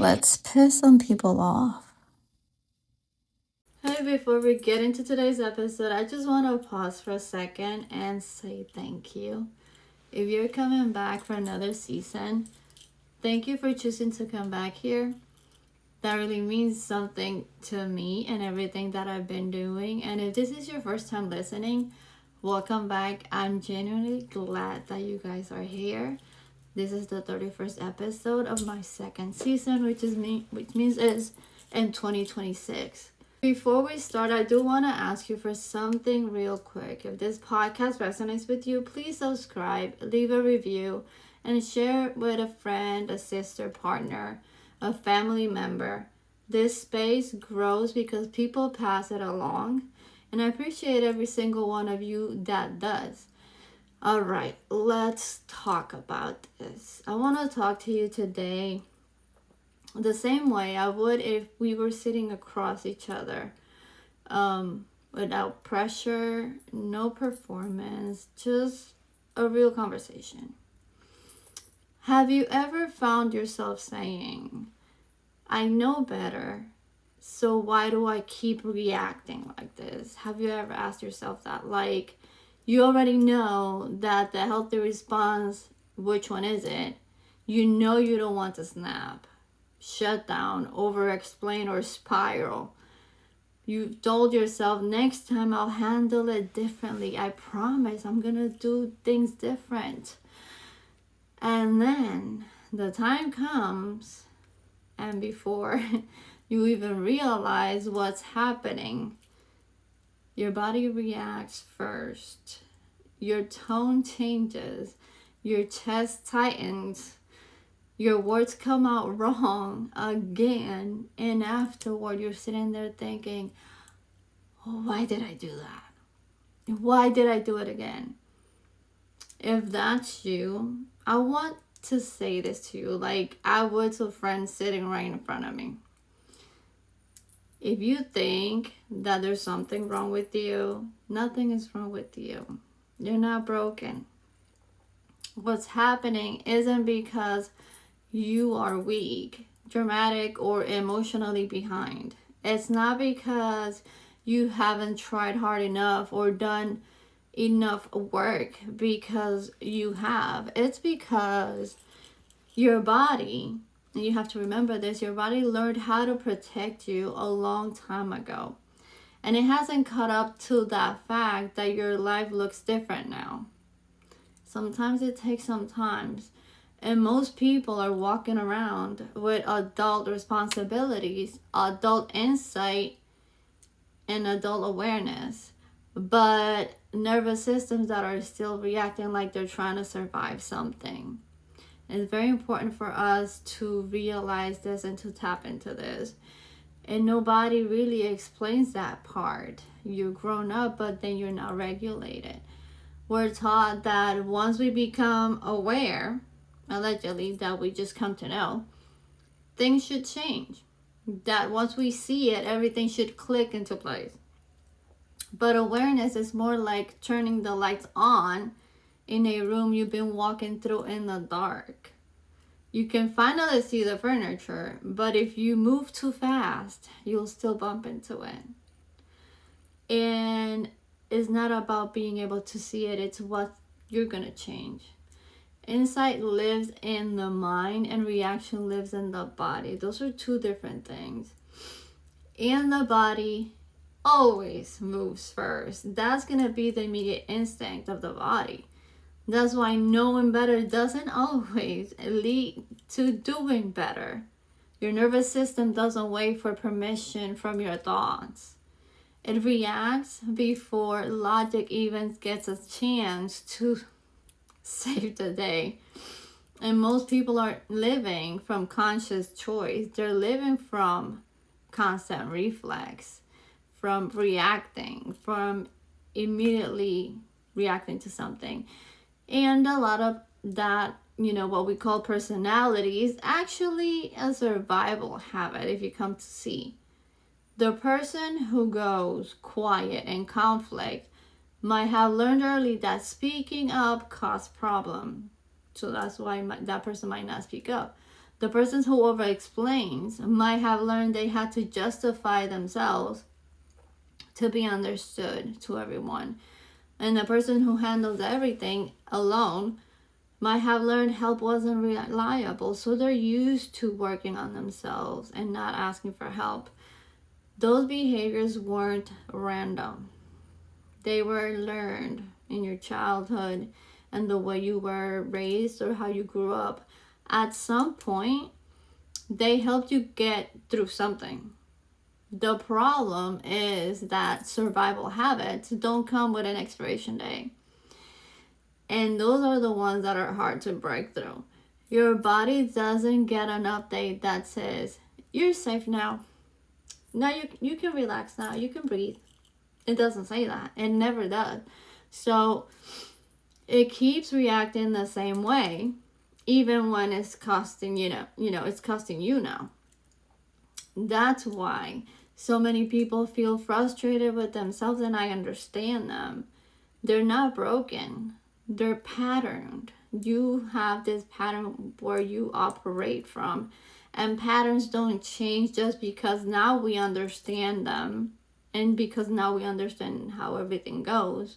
Let's piss some people off. Hey, before we get into today's episode, I just want to pause for a second and say thank you. If you're coming back for another season, thank you for choosing to come back here. That really means something to me and everything that I've been doing. And if this is your first time listening, welcome back. I'm genuinely glad that you guys are here. This is the 31st episode of my second season, which means it's in 2026. Before we start, I do want to ask you for something real quick. If this podcast resonates with you, please subscribe, leave a review, and share it with a friend, a sister, partner, a family member. This space grows because people pass it along, and I appreciate every single one of you that does. All right, let's talk about this. I want to talk to you today the same way I would if we were sitting across each other, without pressure, no performance, just a real conversation. Have you ever found yourself saying, I know better, so why do I keep reacting like this? Have you ever asked yourself that? Like, you already know that the healthy response, which one is it? You know you don't want to snap, shut down, over explain, or spiral. You've told yourself, next time I'll handle it differently. I promise I'm gonna do things different. And then the time comes, and before you even realize what's happening, your body reacts first. Your tone changes. Your chest tightens. Your words come out wrong again, and afterward you're sitting there thinking, oh, why did I do that? Why did I do it again? If that's you, I want to say this to you like I would to a friend sitting right in front of me. If you think that there's something wrong with you, nothing is wrong with you. You're not broken. What's happening isn't because you are weak, dramatic, or emotionally behind. It's not because you haven't tried hard enough or done enough work, because you have. It's because your body, and you have to remember this, your body learned how to protect you a long time ago. And it hasn't caught up to that fact that your life looks different now. Sometimes it takes some time. And most people are walking around with adult responsibilities, adult insight, and adult awareness, but nervous systems that are still reacting like they're trying to survive something. It's very important for us to realize this and to tap into this. And nobody really explains that part. You're grown up, but then you're not regulated. We're taught that once we become aware, allegedly, that we just come to know, things should change. That once we see it, everything should click into place. But awareness is more like turning the lights on in a room you've been walking through in the dark. You can finally see the furniture, but if you move too fast, you'll still bump into it. And it's not about being able to see it, it's what you're gonna change. Insight lives in the mind and reaction lives in the body. Those are two different things. And the body always moves first. That's going to be the immediate instinct of the body. That's why knowing better doesn't always lead to doing better. Your nervous system doesn't wait for permission from your thoughts. It reacts before logic even gets a chance to save the day. And most people are living from conscious choice. They're living from constant reflex, from reacting, from immediately reacting to something. And a lot of that, what we call personality is actually a survival habit if you come to see. The person who goes quiet in conflict might have learned early that speaking up causes problem. So that's why that person might not speak up. The person who over explains might have learned they had to justify themselves to be understood to everyone. And the person who handles everything alone might have learned help wasn't reliable, so they're used to working on themselves and not asking for help. Those behaviors weren't random. They were learned in your childhood and the way you were raised or how you grew up. At some point, they helped you get through something. The problem is that survival habits don't come with an expiration date. And those are the ones that are hard to break through. Your body doesn't get an update that says, you're safe now. Now you can relax now. You can breathe. It doesn't say that. It never does. So it keeps reacting the same way, even when it's costing it's costing you now. That's why so many people feel frustrated with themselves, and I understand them. They're not broken. They're patterned. You have this pattern where you operate from, and patterns don't change just because now we understand them and because now we understand how everything goes.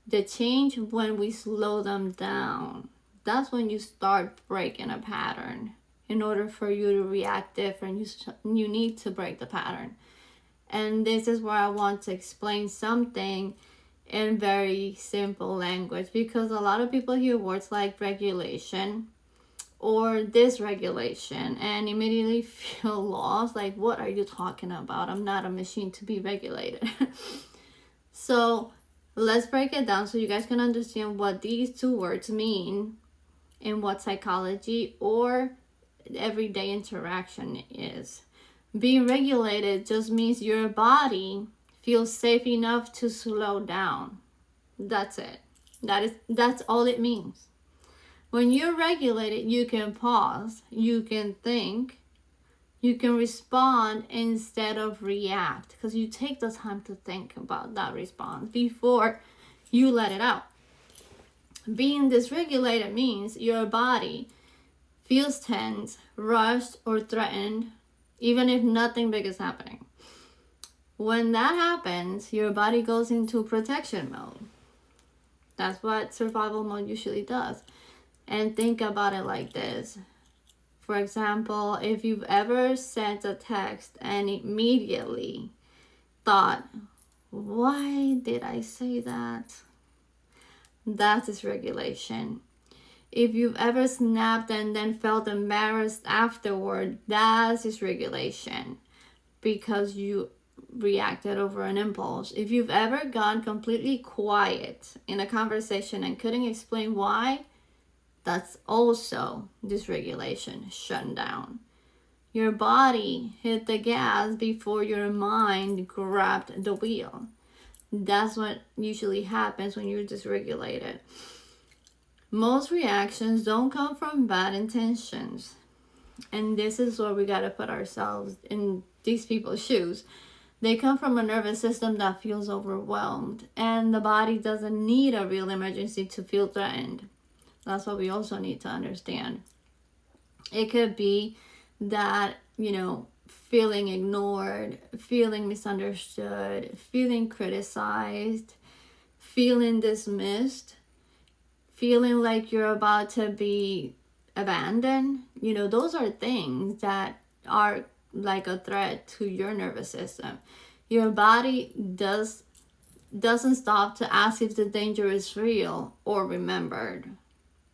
The change when we slow them down. That's when you start breaking a pattern. In order for you to react different, you need to break the pattern. And this is where I want to explain something in very simple language, because a lot of people hear words like regulation or dysregulation and immediately feel lost. Like, what are you talking about? I'm not a machine to be regulated. So let's break it down so you guys can understand what these two words mean and what psychology or everyday interaction is. Being regulated just means your body feels safe enough to slow down. That's it. That's all it means. When you're regulated, you can pause, you can think, you can respond instead of react, because you take the time to think about that response before you let it out. Being dysregulated means your body feels tense, rushed, or threatened, even if nothing big is happening. When that happens, your body goes into protection mode. That's what survival mode usually does. And think about it like this. For example, if you've ever sent a text and immediately thought, why did I say that? That's dysregulation. If you've ever snapped and then felt embarrassed afterward, that's dysregulation, because you reacted over an impulse. If you've ever gone completely quiet in a conversation and couldn't explain why, that's also dysregulation, shutting down. Your body hit the gas before your mind grabbed the wheel. That's what usually happens when you're dysregulated. Most reactions don't come from bad intentions. And this is where we got to put ourselves in these people's shoes. They come from a nervous system that feels overwhelmed, and the body doesn't need a real emergency to feel threatened. That's what we also need to understand. It could be that, feeling ignored, feeling misunderstood, feeling criticized, feeling dismissed, feeling like you're about to be abandoned. Those are things that are like a threat to your nervous system. Your body doesn't stop to ask if the danger is real or remembered.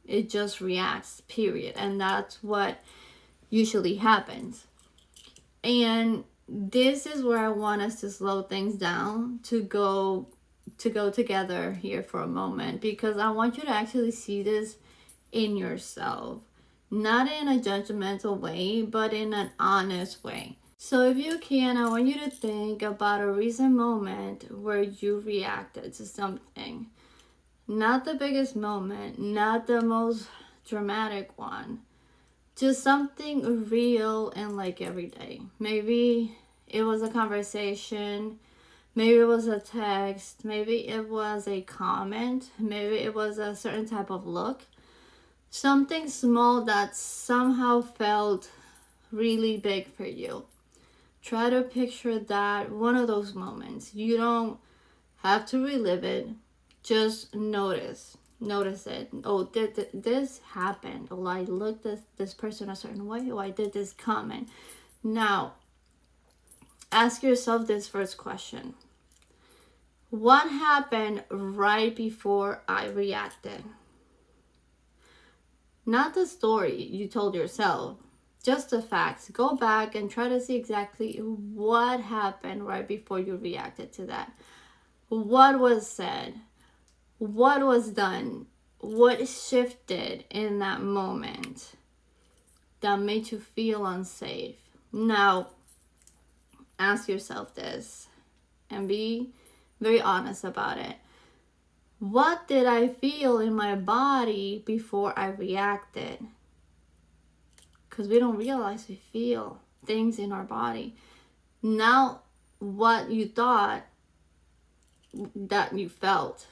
It just reacts, period. And that's what usually happens. And this is where I want us to slow things down, to go together here for a moment, because I want you to actually see this in yourself, not in a judgmental way, but in an honest way. So if you can, I want you to think about a recent moment where you reacted to something. Not the biggest moment, not the most dramatic one, just something real and like every day. Maybe it was a conversation, maybe it was a text, maybe it was a comment, maybe it was a certain type of look. Something small that somehow felt really big for you. Try to picture that, one of those moments. You don't have to relive it. Just notice. Notice it. Oh, did this happen? Oh, I looked at this person a certain way. Oh, I did this comment. Now, ask yourself this first question. What happened right before I reacted? Not the story you told yourself, just the facts. Go back and try to see exactly what happened right before you reacted to that. What was said? What was done? What shifted in that moment that made you feel unsafe? Now, ask yourself this and be very honest about it. What did I feel in my body before I reacted? Because we don't realize we feel things in our body. Now, what you thought that you felt,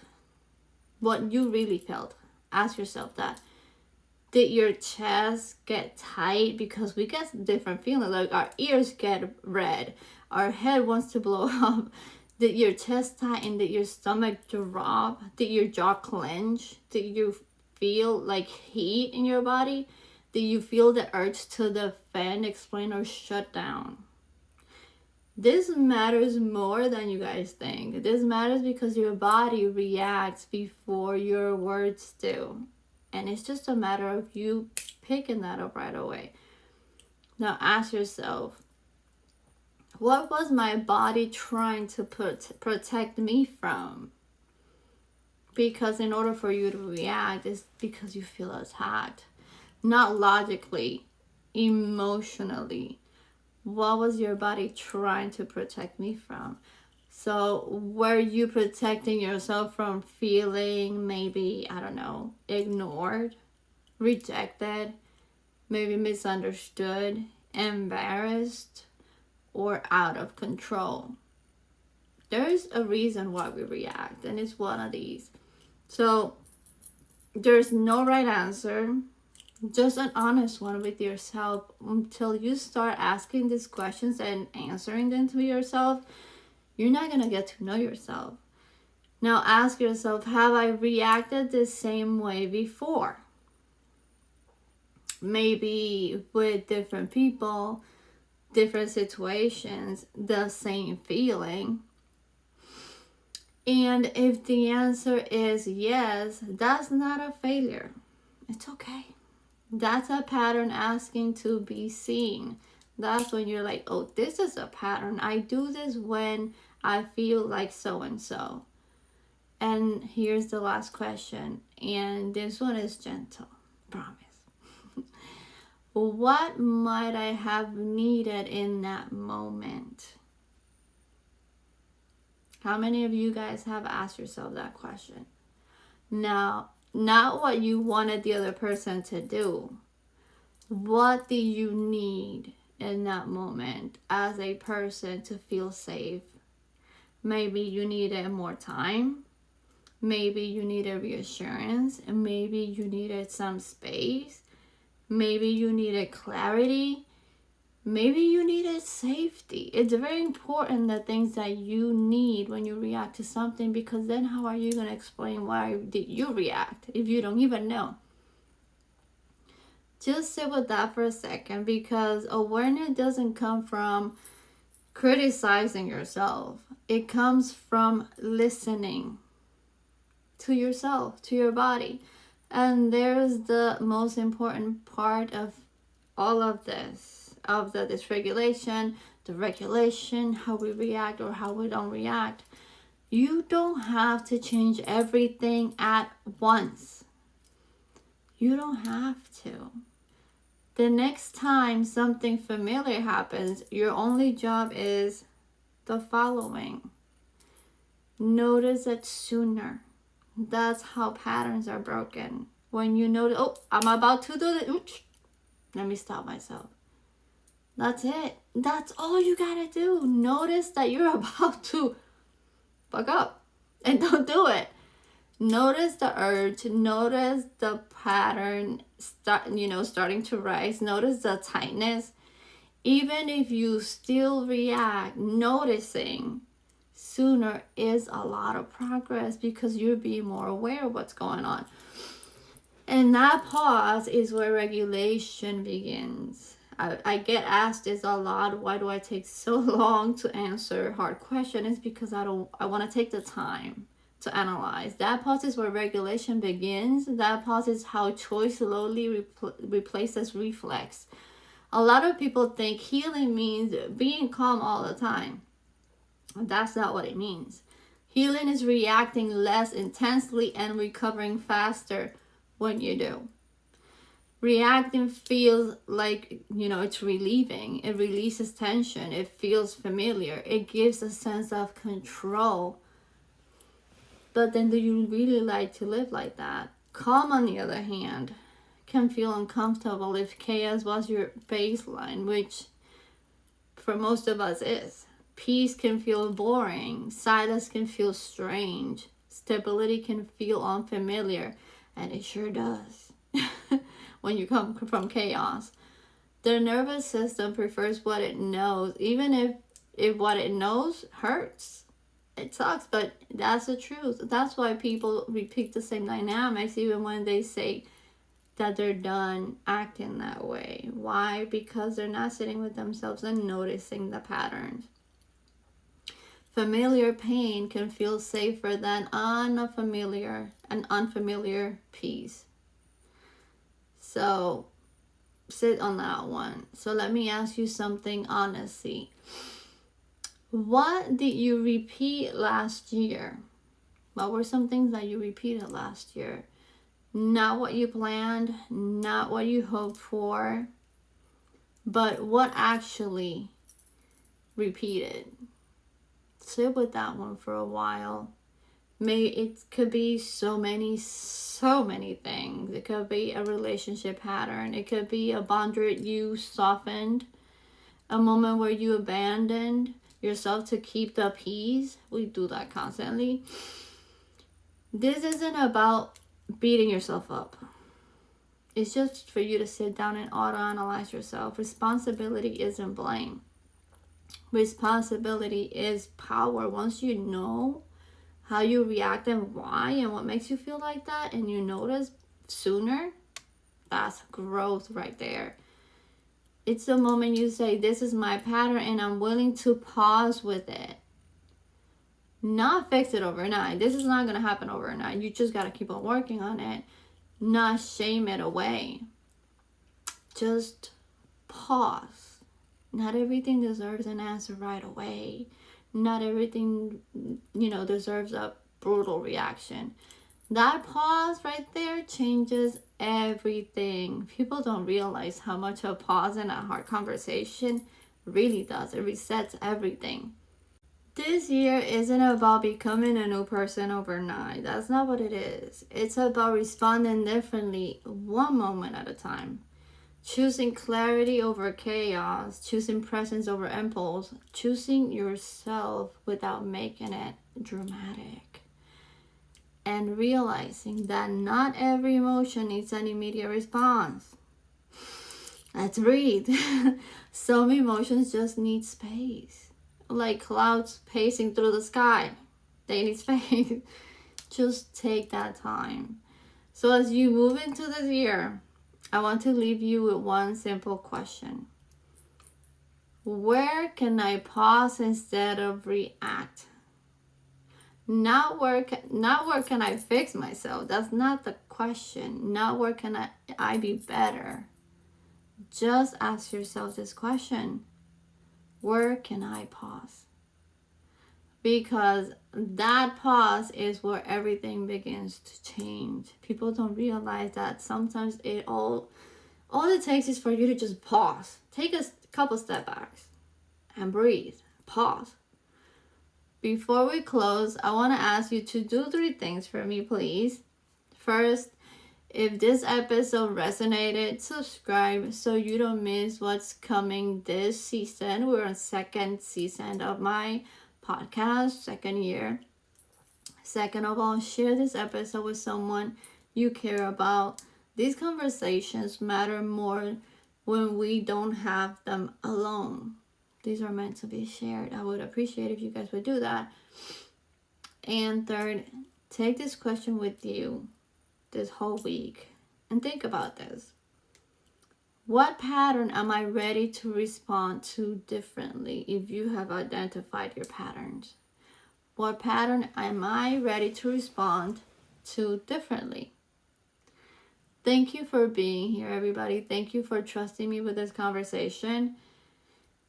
what you really felt, ask yourself that. Did your chest get tight? Because we get different feelings, like our ears get red, our head wants to blow up. Did your chest tighten? Did your stomach drop? Did your jaw clench? Did you feel like heat in your body? Did you feel the urge to defend, explain, or shut down? This matters more than you guys think. This matters because your body reacts before your words do. And it's just a matter of you picking that up right away. Now ask yourself, what was my body trying to protect me from? Because in order for you to react, it's because you feel attacked. Not logically, emotionally. What was your body trying to protect me from? So were you protecting yourself from feeling maybe, I don't know, ignored, rejected, maybe misunderstood, embarrassed, or out of control? There's a reason why we react, and it's one of these. So there's no right answer, just an honest one with yourself. Until you start asking these questions and answering them to yourself, you're not going to get to know yourself. Now ask yourself, have I reacted the same way before? Maybe with different people, different situations, the same feeling. And if the answer is yes, that's not a failure. It's okay. That's a pattern asking to be seen. That's when you're like, oh, this is a pattern. I do this when I feel like so and so. And here's the last question. And this one is gentle. Promise. What might I have needed in that moment? How many of you guys have asked yourself that question? Now, not what you wanted the other person to do. What do you need in that moment as a person to feel safe? Maybe you needed more time. Maybe you needed reassurance. And maybe you needed some space. Maybe you needed clarity. Maybe you needed safety. It's very important, the things that you need when you react to something, because then how are you going to explain why did you react if you don't even know? Just sit with that for a second, because awareness doesn't come from criticizing yourself. It comes from listening to yourself, to your body. And there's the most important part of all of this, of the dysregulation, the regulation, how we react or how we don't react. You don't have to change everything at once. You don't have to. The next time something familiar happens, your only job is the following. Notice it sooner. That's how patterns are broken. When you notice, oh, I'm about to do this. Oops. Let me stop myself. That's it. That's all you gotta do. Notice that you're about to fuck up and don't do it. Notice the urge, notice the pattern starting to rise, notice the tightness. Even if you still react, noticing sooner is a lot of progress because you're being more aware of what's going on. And that pause is where regulation begins. I get asked this a lot. Why do I take so long to answer hard questions? It's because I want to take the time to analyze. That pause is where regulation begins. That pause is how choice slowly replaces reflex. A lot of people think healing means being calm all the time. That's not what it means. Healing is reacting less intensely and recovering faster when you do. Reacting feels like, it's relieving. It releases tension. It feels familiar. It gives a sense of control. But then do you really like to live like that? Calm, on the other hand, can feel uncomfortable if chaos was your baseline, which for most of us is. Peace can feel boring. Silence can feel strange. Stability can feel unfamiliar. And it sure does when you come from chaos. The nervous system prefers what it knows, even if what it knows hurts. It sucks, but that's the truth. That's why people repeat the same dynamics even when they say that they're done acting that way. Why? Because they're not sitting with themselves and noticing the patterns. Familiar pain can feel safer than unfamiliar peace. So sit on that one. So let me ask you something honestly. What did you repeat last year? What were some things that you repeated last year? Not what you planned, not what you hoped for, but what actually repeated. Sit with that one for a while. It could be so many things. It could be a relationship pattern. It could be a boundary you softened, a moment where you abandoned yourself to keep the peace. We do that constantly. This isn't about beating yourself up. It's just for you to sit down and auto-analyze yourself. Responsibility isn't blame. Responsibility is power. Once you know how you react and why and what makes you feel like that, and you notice sooner, that's growth right there. It's the moment you say, this is my pattern and I'm willing to pause with it. Not fix it overnight. This is not going to happen overnight. You just got to keep on working on it. Not shame it away. Just pause. Not everything deserves an answer right away. Not everything, deserves a brutal reaction. That pause right there changes everything. People don't realize how much a pause in a hard conversation really does. It resets everything. This year isn't about becoming a new person overnight. That's not what it is. It's about responding differently, one moment at a time. Choosing clarity over chaos, choosing presence over impulse, choosing yourself without making it dramatic. And realizing that not every emotion needs an immediate response. Let's breathe. Some emotions just need space. Like clouds pacing through the sky. They need space. Just take that time. So as you move into this year, I want to leave you with one simple question. Where can I pause instead of react? Not where can I fix myself. That's not the question. Not where can I be better. Just ask yourself this question. Where can I pause? Because that pause is where everything begins to change. People don't realize that sometimes all it takes is for you to just pause. Take a couple step backs and breathe. Pause. Before we close, I want to ask you to do 3 things for me, please. First, if this episode resonated, subscribe so you don't miss what's coming this season. We're on 2nd season of my podcast, 2nd year. Second of all, share this episode with someone you care about. These conversations matter more when we don't have them alone. These are meant to be shared. I would appreciate if you guys would do that. And third, take this question with you this whole week and think about this. What pattern am I ready to respond to differently if you have identified your patterns? What pattern am I ready to respond to differently? Thank you for being here, everybody. Thank you for trusting me with this conversation.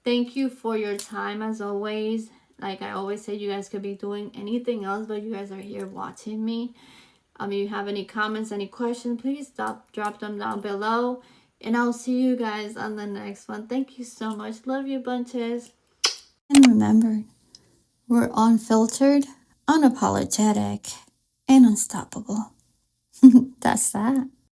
Thank you for your time, as always. Like I always say, you guys could be doing anything else, but you guys are here watching me. If you have any comments, any questions, please drop them down below. And I'll see you guys on the next one. Thank you so much. Love you, bunches. And remember, we're unfiltered, unapologetic, and unstoppable. That's that.